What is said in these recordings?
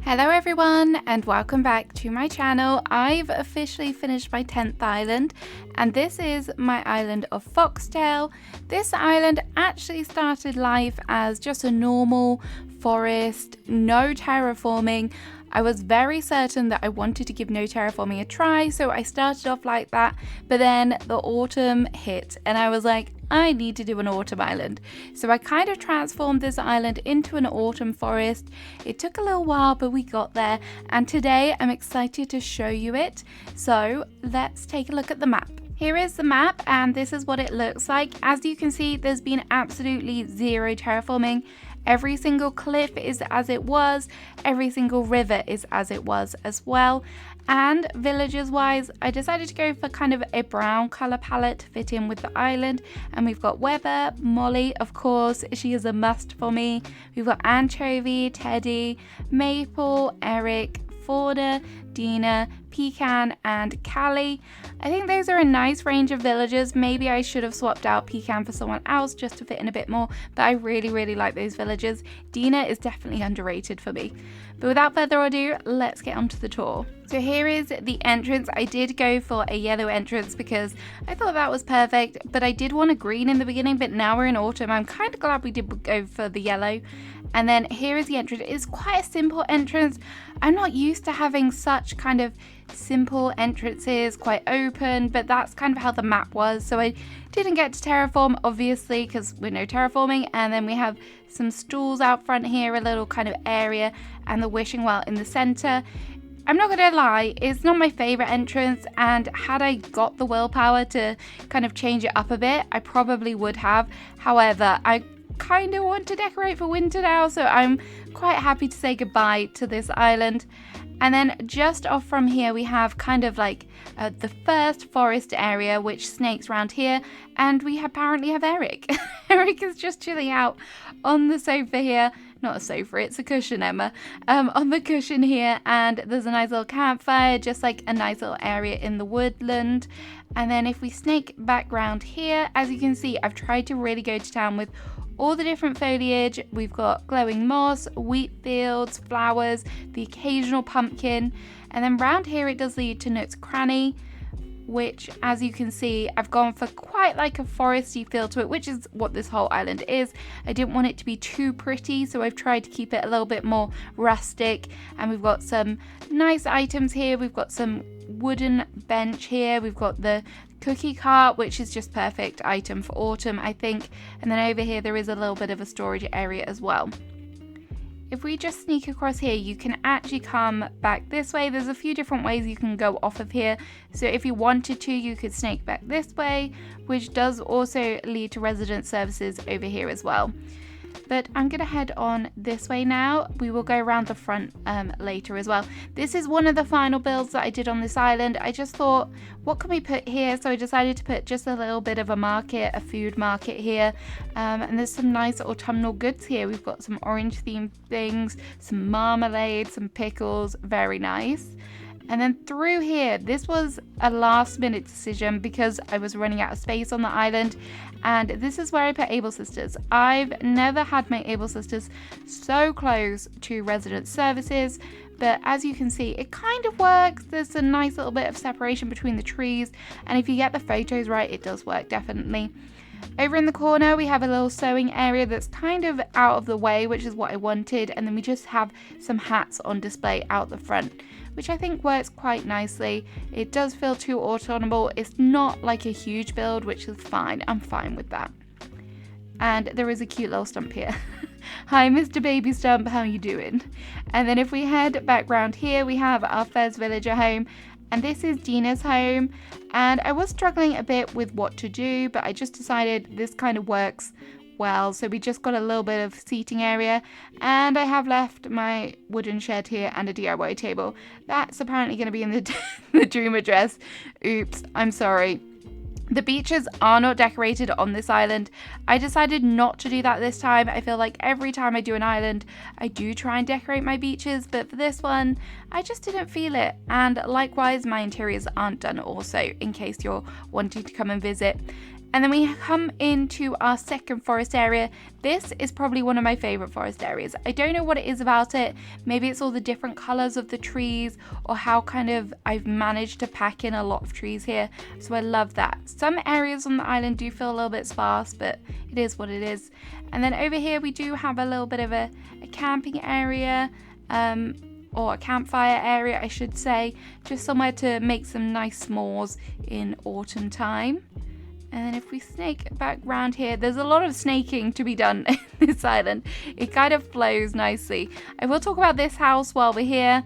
Hello everyone and welcome back to my channel. I've officially finished my 10th island and this is my island of Foxtail. This island actually started life as just a normal forest, no terraforming. I was very certain that I wanted to give no terraforming a try, so I started off like that, but then the autumn hit and I was like, I need to do an autumn island. So I kind of transformed this island into an autumn forest. It took a little while, but we got there, and today I'm excited to show you it. So let's take a look at the map. Here is the map and this is what it looks like. As you can see, there's been absolutely zero terraforming. Every single cliff is as it was, every single river is as it was as well. And villagers wise, I decided to go for kind of a brown colour palette to fit in with the island. And we've got Weber, Molly, of course, she is a must for me. We've got Anchovy, Teddy, Maple, Eric, Fauna, Dina, Pecan and Callie. I think those are a nice range of villagers. Maybe I should have swapped out Pecan for someone else just to fit in a bit more, but I really like those villagers. Dina is definitely underrated for me. But without further ado, let's get on to the tour. So here is the entrance. I did go for a yellow entrance because I thought that was perfect, but I did want a green in the beginning, but now we're in autumn. I'm kind of glad we did go for the yellow. And then here is the entrance. It's quite a simple entrance. I'm not used to having such kind of simple entrances, quite open, but that's kind of how the map was. So I didn't get to terraform, obviously, because we're no terraforming. And then we have some stools out front here, a little kind of area, and the wishing well in the center. I'm not gonna lie, it's not my favorite entrance, and had I got the willpower to kind of change it up a bit, I probably would have. However, I kind of want to decorate for winter now, so I'm quite happy to say goodbye to this island. And then just off from here we have kind of like the first forest area which snakes around here, and we apparently have Eric. Eric is just chilling out on the sofa here. Not a sofa, it's a cushion, Emma. On the cushion here, and there's a nice little campfire, just like a nice little area in the woodland. And then if we snake back round here, as you can see, I've tried to really go to town with all the different foliage. We've got glowing moss, wheat fields, flowers, the occasional pumpkin, and then round here it does lead to Nook's Cranny, which, as you can see, I've gone for quite like a foresty feel to it, which is what this whole island is. I didn't want it to be too pretty, so I've tried to keep it a little bit more rustic. And we've got some nice items here. We've got some wooden bench here. We've got the cookie cart, which is just perfect item for autumn, I think. And then over here there is a little bit of a storage area as well. If we just sneak across here, you can actually come back this way. There's a few different ways you can go off of here. So if you wanted to, you could snake back this way, which does also lead to resident services over here as well. But I'm going to head on this way now. We will go around the front later as well. This is one of the final builds that I did on this island. I just thought, what can we put here? So I decided to put just a little bit of a market, a food market here. And there's some nice autumnal goods here. We've got some orange themed things, some marmalade, some pickles, very nice. And then through here, this was a last minute decision because I was running out of space on the island, and this is where I put Able Sisters. I've never had my Able Sisters so close to resident services, but as you can see, it kind of works. There's a nice little bit of separation between the trees, and if you get the photos right, it does work, definitely. Over in the corner we have a little sewing area that's kind of out of the way, which is what I wanted, and then we just have some hats on display out the front, which I think works quite nicely. It does feel too autumnal. It's not like a huge build, which is fine. I'm fine with that. And there is a cute little stump here. Hi, Mr. Baby Stump, how you doing? And then if we head back round here, we have our first villager home, and this is Dina's home. And I was struggling a bit with what to do, but I just decided this kind of works well. So we just got a little bit of seating area, and I have left my wooden shed here and a DIY table. That's apparently going to be in the dream address. Oops, I'm sorry. The beaches are not decorated on this island. I decided not to do that this time. I feel like every time I do an island, I do try and decorate my beaches, but for this one, I just didn't feel it. And likewise, my interiors aren't done also, in case you're wanting to come and visit. And then we come into our second forest area. This is probably one of my favorite forest areas. I don't know what it is about it. Maybe it's all the different colors of the trees, or how kind of I've managed to pack in a lot of trees here. So I love that. Some areas on the island do feel a little bit sparse, but it is what it is. And then over here we do have a little bit of a camping area, or a campfire area, I should say. Just somewhere to make some nice s'mores in autumn time. And then if we snake back round here, there's a lot of snaking to be done in this island. It kind of flows nicely. I will talk about this house while we're here.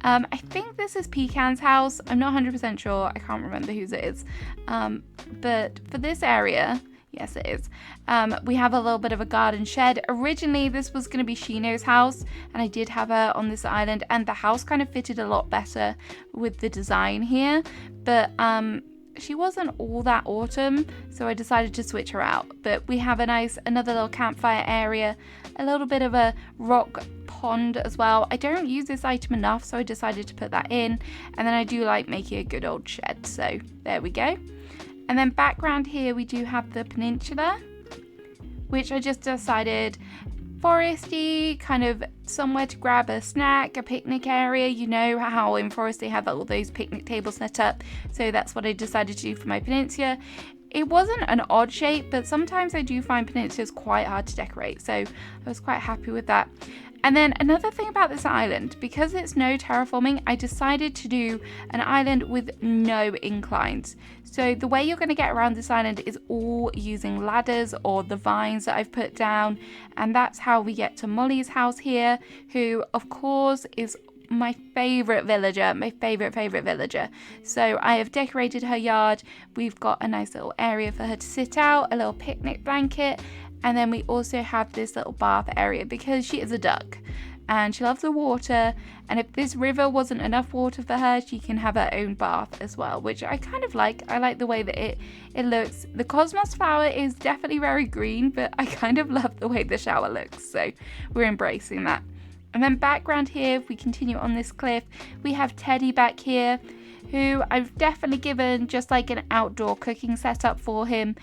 I think this is Pecan's house. I'm not 100% sure. I can't remember whose it is. But for this area, yes it is, we have a little bit of a garden shed. Originally this was going to be Shino's house, and I did have her on this island, and the house kind of fitted a lot better with the design here. But she wasn't all that autumn, so I decided to switch her out. But we have another little campfire area, a little bit of a rock pond as well. I don't use this item enough, so I decided to put that in. And then I do like making a good old shed, so there we go. And then background here we do have the peninsula, which I just decided foresty, kind of somewhere to grab a snack, a picnic area. You know how in forest they have all those picnic tables set up, so that's what I decided to do for my peninsula. It wasn't an odd shape, but sometimes I do find peninsulas quite hard to decorate, so I was quite happy with that. And then another thing about this island, because it's no terraforming, I decided to do an island with no inclines. So the way you're going to get around this island is all using ladders or the vines that I've put down. And that's how we get to Molly's house here, who of course is my favorite villager, my favorite villager. So I have decorated her yard. We've got a nice little area for her to sit out, a little picnic blanket. And then we also have this little bath area because she is a duck and she loves the water. And if this river wasn't enough water for her, she can have her own bath as well, which I kind of like. I like the way that it looks. The cosmos flower is definitely very green, but I kind of love the way the shower looks. So we're embracing that. And then background here, if we continue on this cliff, we have Teddy back here, who I've definitely given just like an outdoor cooking setup for him.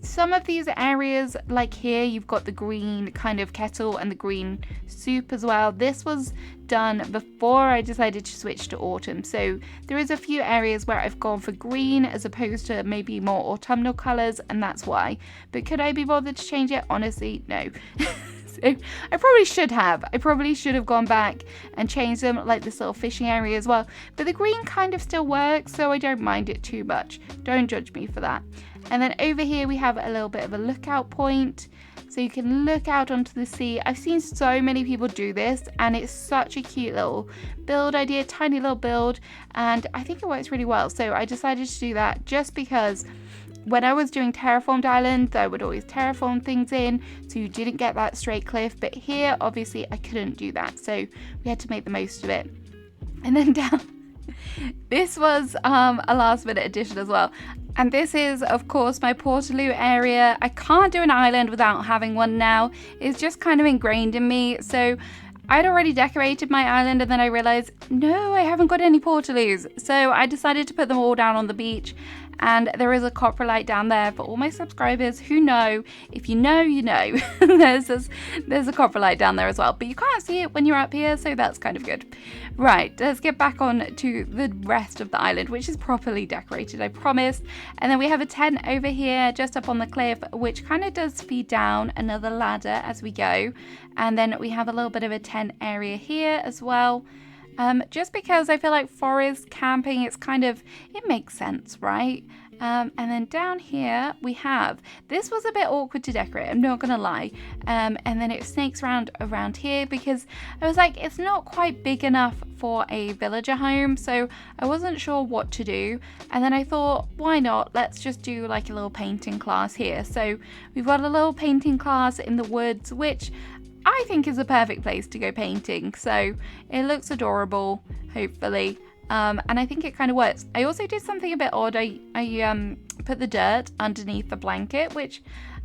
Some of these areas, like here, you've got the green kind of kettle and the green soup as well. This was done before I decided to switch to autumn. So there is a few areas where I've gone for green as opposed to maybe more autumnal colours, and that's why. But could I be bothered to change it? Honestly, no. So I probably should have. I probably should have gone back and changed them, like this little fishing area as well. But the green kind of still works, so I don't mind it too much. Don't judge me for that. And then over here we have a little bit of a lookout point, so you can look out onto the sea. I've seen so many people do this, and it's such a cute little build idea, tiny little build, and I think it works really well. So I decided to do that just because when I was doing terraformed island, I would always terraform things in, so you didn't get that straight cliff. But here, obviously, I couldn't do that, so we had to make the most of it. And then down, this was a last minute addition as well. And this is, of course, my Portaloo area. I can't do an island without having one now. It's just kind of ingrained in me. So I'd already decorated my island, and then I realized, no, I haven't got any Portaloos. So I decided to put them all down on the beach. And there is a coprolite down there for all my subscribers who know. If you know, you know. there's a coprolite down there as well. But you can't see it when you're up here, so that's kind of good. Right, let's get back on to the rest of the island, which is properly decorated, I promised. And then we have a tent over here just up on the cliff, which kind of does feed down another ladder as we go. And then we have a little bit of a tent area here as well. Just because I feel like forest camping, it's kind of, it makes sense, right? And then down here we have, this was a bit awkward to decorate, I'm not gonna lie. And then it snakes around here because I was like, it's not quite big enough for a villager home, so I wasn't sure what to do. And then I thought, why not? Let's just do like a little painting class here. So we've got a little painting class in the woods, which I think is a perfect place to go painting. So it looks adorable, hopefully. And I think it kind of works. I also did something a bit odd. I put the dirt underneath the blanket, which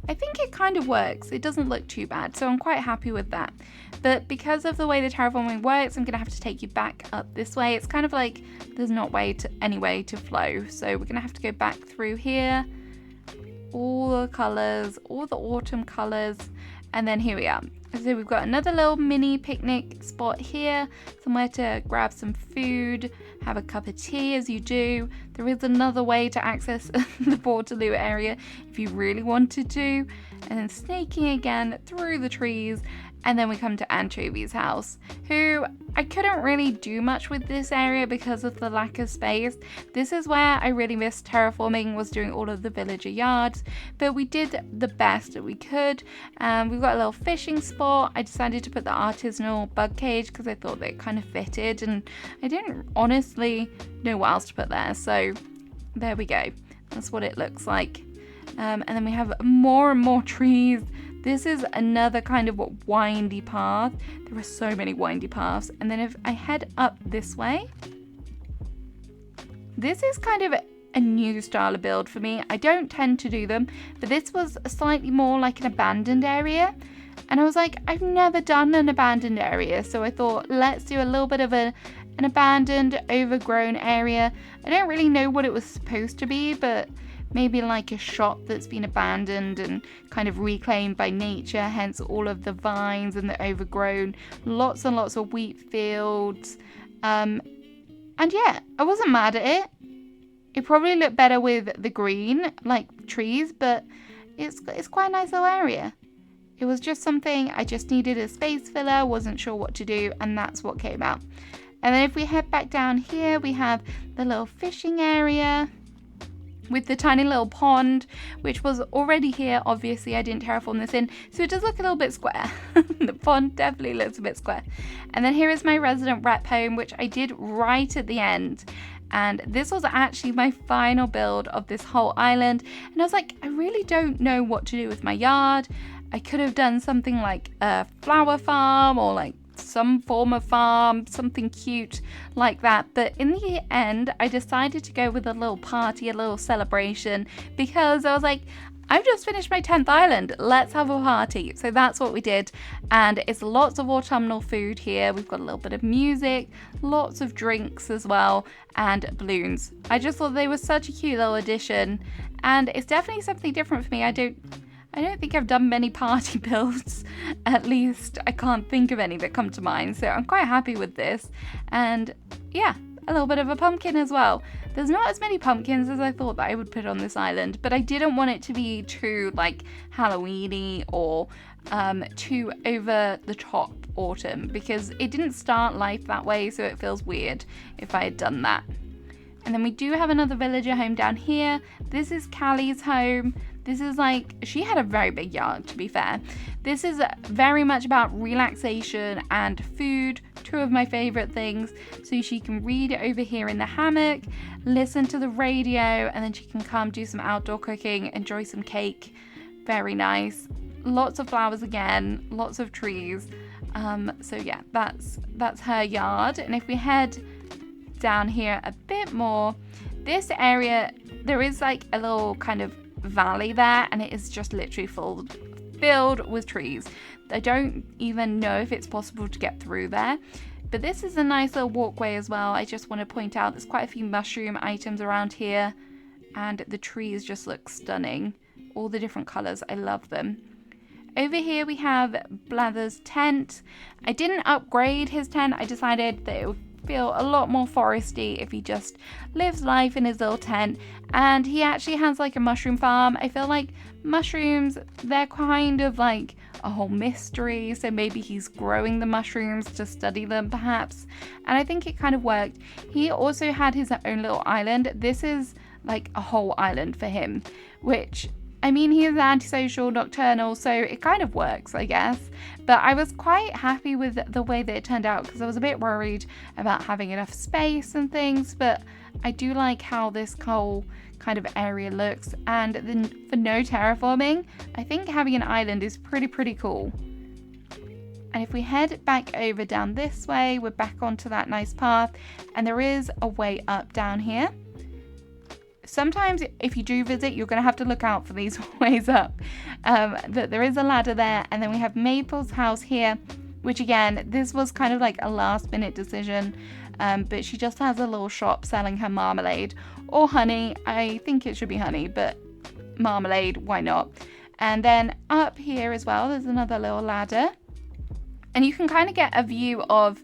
I think it kind of works. It doesn't look too bad, so I'm quite happy with that. But because of the way the terraforming works, I'm going to have to take you back up this way. It's kind of like there's not any way to flow. So we're going to have to go back through here. all the colors, all the autumn colors. And then here we are. So we've got another little mini picnic spot here, somewhere to grab some food, have a cup of tea as you do. There is another way to access the Waterloo area if you really wanted to. And then snaking again through the trees. And then we come to Anchovy's house, who I couldn't really do much with this area because of the lack of space. This is where I really missed terraforming, was doing all of the villager yards, but we did the best that we could. We've got a little fishing spot. I decided to put the artisanal bug cage because I thought they kind of fitted, and I didn't honestly know what else to put there. So there we go. That's what it looks like. And then we have more and more trees. This is another kind of windy path. There are so many windy paths. And then if I head up this way, this is kind of a new style of build for me. I don't tend to do them, but this was slightly more like an abandoned area. And I was like, I've never done an abandoned area. So I thought, let's do a little bit of an abandoned, overgrown area. I don't really know what it was supposed to be, but maybe like a shop that's been abandoned and kind of reclaimed by nature, hence all of the vines and the overgrown, lots and lots of wheat fields. And yeah, I wasn't mad at it. It probably looked better with the green, like trees, but it's quite a nice little area. It was just something I just needed a space filler, wasn't sure what to do, and that's what came out. And then if we head back down here, we have the little fishing area with the tiny little pond, which was already here. Obviously I didn't terraform this in, so it does look a little bit square. The pond definitely looks a bit square. And then here is my resident rep home, which I did right at the end. And this was actually my final build of this whole island. And I was like, I really don't know what to do with my yard. I could have done something like a flower farm or like some form of farm, something cute like that. But in the end, I decided to go with a little party, a little celebration, because I was like, I've just finished my 10th island, let's have a party. So that's what we did, and it's lots of autumnal food here. We've got a little bit of music, lots of drinks as well, and balloons. I just thought they were such a cute little addition, and it's definitely something different for me. I don't think I've done many party builds, at least I can't think of any that come to mind, so I'm quite happy with this. And yeah, a little bit of a pumpkin as well. There's not as many pumpkins as I thought that I would put on this island, but I didn't want it to be too like Halloween-y or too over the top autumn, because it didn't start life that way, so it feels weird if I had done that. And then we do have another villager home down here. This is Callie's home. This is like, she had a very big yard, to be fair. This is very much about relaxation and food, two of my favorite things. So she can read over here in the hammock, listen to the radio, and then she can come do some outdoor cooking, enjoy some cake. Very nice. Lots of flowers again, lots of trees. So yeah, that's her yard. And if we head down here a bit more, this area, there is like a little kind of valley there, and it is just literally filled with trees. I don't even know if it's possible to get through there, but this is a nice little walkway as well. I just want to point out there's quite a few mushroom items around here, and the trees just look stunning. All the different colors, I love them. Over here we have Blathers' tent. I didn't upgrade his tent. I decided that it would feel a lot more foresty if he just lives life in his little tent. And he actually has like a mushroom farm. I feel like mushrooms, they're kind of like a whole mystery, so maybe he's growing the mushrooms to study them perhaps, and I think it kind of worked. He also had his own little island. This is like a whole island for him, which, I mean, he is antisocial, nocturnal, so it kind of works, I guess. But I was quite happy with the way that it turned out, because I was a bit worried about having enough space and things, but I do like how this whole kind of area looks. And then for no terraforming, I think having an island is pretty cool. And if we head back over down this way, we're back onto that nice path, and there is a way up down here. Sometimes if you do visit, you're going to have to look out for these ways up. But there is a ladder there, and then we have Maple's house here, which again, this was kind of like a last minute decision, but she just has a little shop selling her marmalade or honey. I think it should be honey, but marmalade, why not? And then up here as well, there's another little ladder. And you can kind of get a view of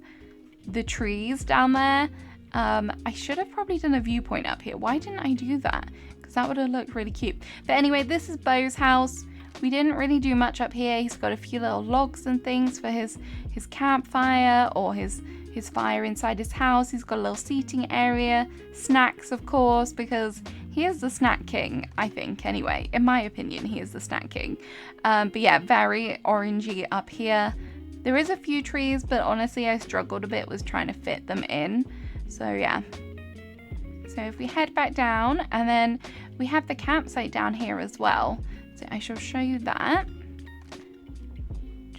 the trees down there. I should have probably done a viewpoint up here. Why didn't I do that? Because that would have looked really cute. But anyway, this is Bo's house. We didn't really do much up here. He's got a few little logs and things for his campfire or his fire inside his house. He's got a little seating area, snacks of course, because he is the snack king, I think, anyway. In my opinion, he is the snack king. But yeah, very orangey up here. There is a few trees, but honestly, I struggled a bit with trying to fit them in. So yeah. So if we head back down, and then we have the campsite down here as well. So I shall show you that.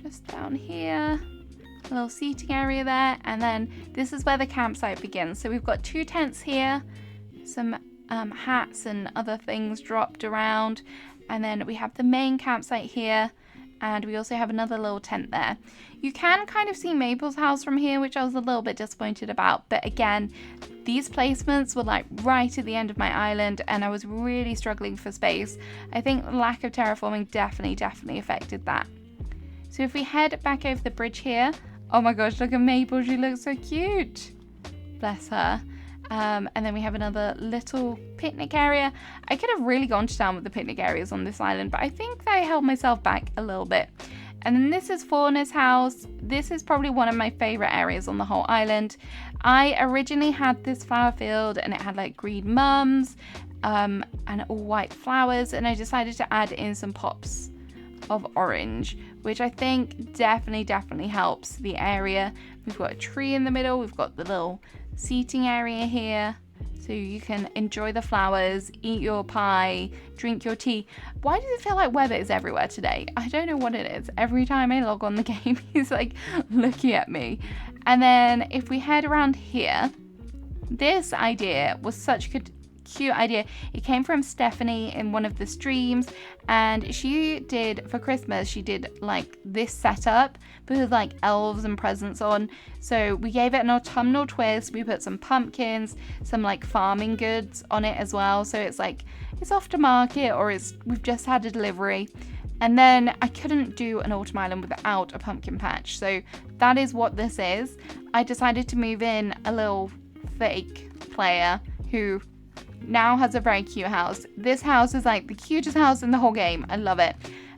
Just down here. A little seating area there, and then this is where the campsite begins. So we've got 2 tents here, some hats and other things dropped around, and then we have the main campsite here, and we also have another little tent there. You can kind of see Maple's house from here, which I was a little bit disappointed about, but again, these placements were like right at the end of my island, and I was really struggling for space. I think the lack of terraforming definitely affected that. So if we head back over the bridge here, oh my gosh, look at Maple, she looks so cute. Bless her. And then we have another little picnic area. I could have really gone to town with the picnic areas on this island, but I think I held myself back a little bit. And then this is Fauna's house. This is probably one of my favorite areas on the whole island. I originally had this flower field and it had like green mums and all white flowers, and I decided to add in some pops of orange, which I think definitely helps the area. We've got a tree in the middle, we've got the little seating area here, so you can enjoy the flowers, eat your pie, drink your tea. Why does it feel like weather is everywhere today? I don't know what it is. Every time I log on the game, he's like looking at me. And then if we head around here, this idea was such a cute idea. It came from Stephanie in one of the streams, and she did for Christmas, she did like this setup with like elves and presents on. So we gave it an autumnal twist. We put some pumpkins, some like farming goods on it as well, so it's like it's off to market, or we've just had a delivery. And then I couldn't do an autumn island without a pumpkin patch, so that is what this is. I decided to move in a little fake player who now has a very cute house. This house is like the cutest house in the whole game. I love it.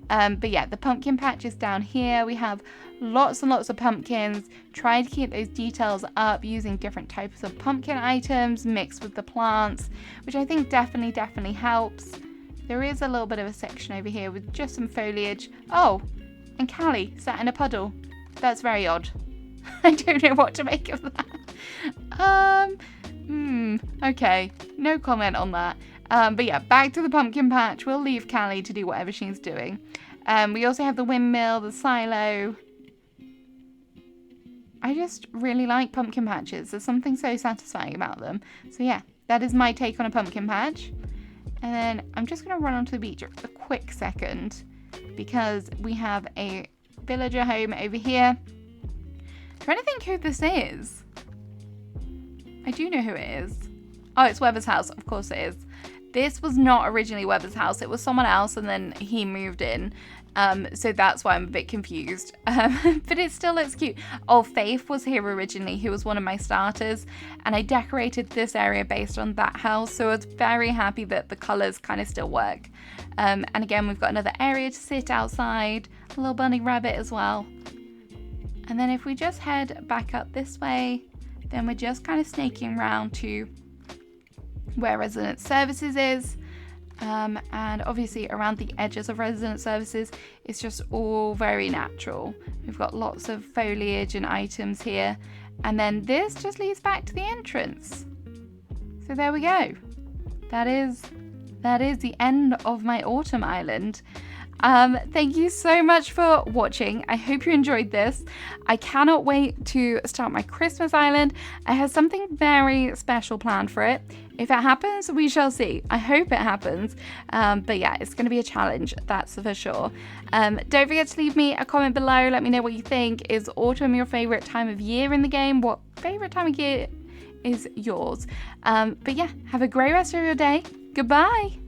But yeah, the pumpkin patch is down here. We have lots and lots of pumpkins. Try to keep those details up using different types of pumpkin items mixed with the plants, which I think definitely helps. There is a little bit of a section over here with just some foliage. Oh, and Callie sat in a puddle. That's very odd. I don't know what to make of that. Okay, no comment on that. But yeah, back to the pumpkin patch. We'll leave Callie to do whatever she's doing. We also have the windmill, the silo. I just really like pumpkin patches. There's something so satisfying about them. So yeah, that is my take on a pumpkin patch. And then I'm just going to run onto the beach a quick second, because we have a villager home over here. I'm trying to think who this is. I do know who it is. Oh, it's Weber's house. Of course it is. This was not originally Weber's house. It was someone else, and then he moved in. So that's why I'm a bit confused. But it still looks cute. Oh, Faith was here originally, who was one of my starters. And I decorated this area based on that house. So I was very happy that the colours kind of still work. And again, we've got another area to sit outside. A little bunny rabbit as well. And then if we just head back up this way, then we're just kind of snaking around to where resident services is. And obviously around the edges of resident services, it's just all very natural. We've got lots of foliage and items here. And then this just leads back to the entrance. So there we go. That is the end of my autumn island. Thank you so much for watching. I hope you enjoyed this. I cannot wait to start my Christmas island. I have something very special planned for it. If it happens, we shall see. I hope it happens. But yeah, it's going to be a challenge, that's for sure. Don't forget to leave me a comment below. Let me know what you think. Is autumn your favorite time of year in the game? What favorite time of year is yours? But yeah, have a great rest of your day. Goodbye.